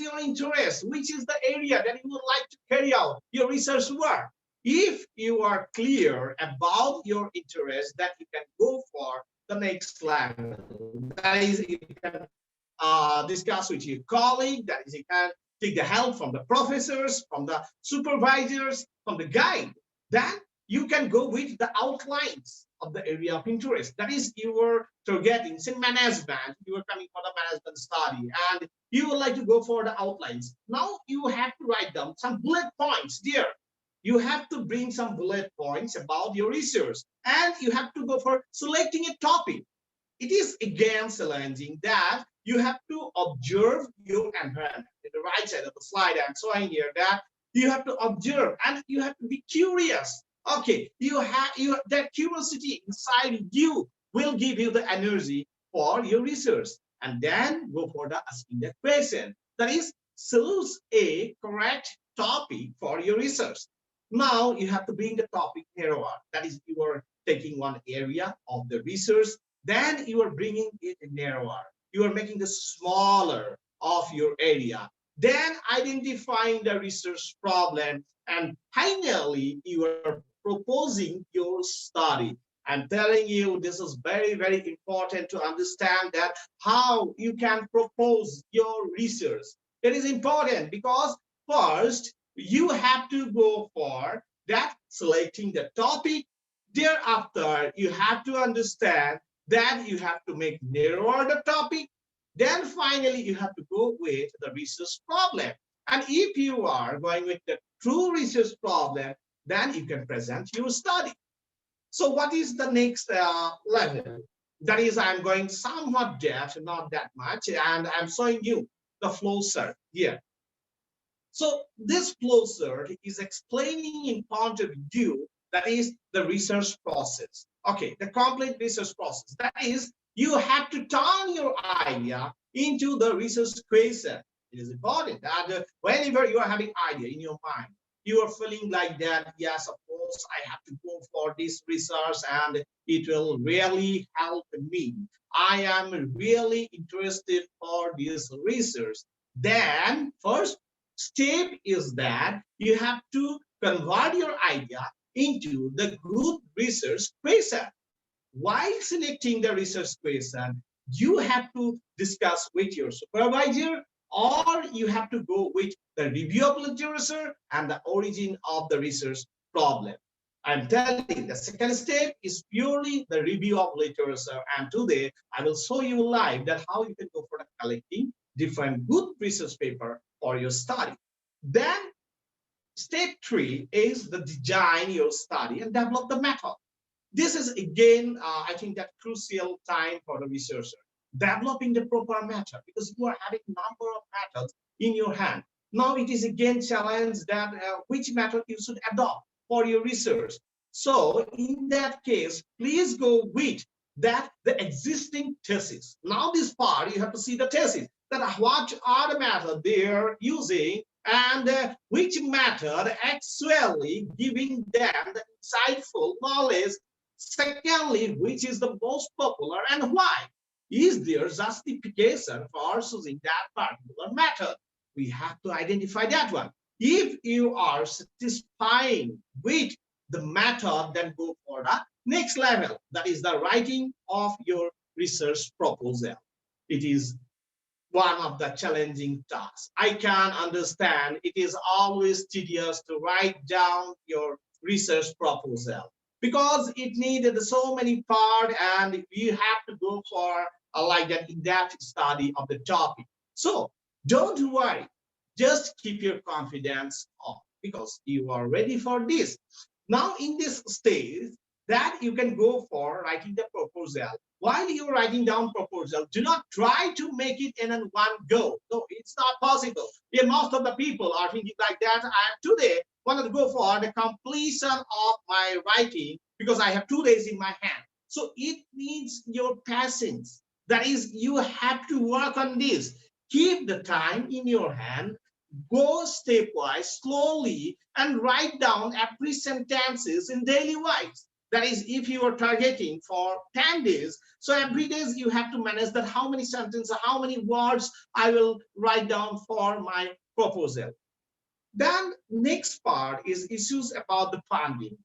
your interest, which is the area that you would like to carry out your research work. If you are clear about your interest, that you can go for the next level. That is, you can discuss with your colleague, that is, you can take the help from the professors, from the supervisors, from the guide. Then you can go with the outlines of the area of interest. That is, you were targeting, say, management. You were coming for the management study and you would like to go for the outlines. Now you have to write down some bullet points there. You have to bring some bullet points about your research and you have to go for selecting a topic. It is again challenging that you have to observe your environment. In the right side of the slide, I'm showing here that you have to observe and you have to be curious. Okay, you have that curiosity inside you will give you the energy for your research, and then go for the asking the question. That is, choose a correct topic for your research. Now you have to bring the topic narrower. That is, you are taking one area of the research, then you are bringing it narrower. You are making the smaller of your area, then identifying the research problem, and finally you are proposing your study. I'm telling you, this is very, very important to understand that how you can propose your research. It is important because first you have to go for that selecting the topic. Thereafter, you have to understand that you have to make narrower the topic. Then finally, you have to go with the research problem. And if you are going with the true research problem, then you can present your study. So what is the next level? That is, I'm going somewhat depth, not that much, and I'm showing you the flow chart here. So this flow chart is explaining in point of view, that is the research process. Okay, the complete research process. That is, you have to turn your idea into the research question. It is important that whenever you are having idea in your mind, you are feeling like that, yes, of course, I have to go for this research and it will really help me. I am really interested for this research. Then first step is that you have to convert your idea into the good research question. While selecting the research question, you have to discuss with your supervisor, or you have to go with the review of literature and the origin of the research problem. I'm telling the second step is purely the review of literature, and today I will show you live that how you can go for collecting different good research paper for your study. Then step 3 is the design your study and develop the method. This is again, I think that crucial time for the researcher, developing the proper method, because you are having number of methods in your hand. Now it is again challenge that which method you should adopt for your research. So in that case, please go with that the existing thesis. Now this part you have to see the thesis, that what are the methods they are using and which method actually giving them the insightful knowledge. Secondly, which is the most popular and why? Is there justification for choosing that particular method? We have to identify that one. If you are satisfying with the method, then go for the next level. That is the writing of your research proposal. It is one of the challenging tasks. I can understand it is always tedious to write down your research proposal because it needed so many parts and you have to go for like an in-depth study of the topic. So don't worry, just keep your confidence up because you are ready for this. Now in this stage that you can go for writing the proposal. While you're writing down proposal, do not try to make it in one go. No, it's not possible. Yeah, most of the people are thinking like that. I today wanted to go for the completion of my writing because I have 2 days in my hand. So it needs your patience. That is, you have to work on this. Keep the time in your hand, go stepwise, slowly, and write down every sentences in daily wise. That is, if you are targeting for 10 days, so every day you have to manage that how many sentences, how many words I will write down for my proposal. Then next part is issues about the funding.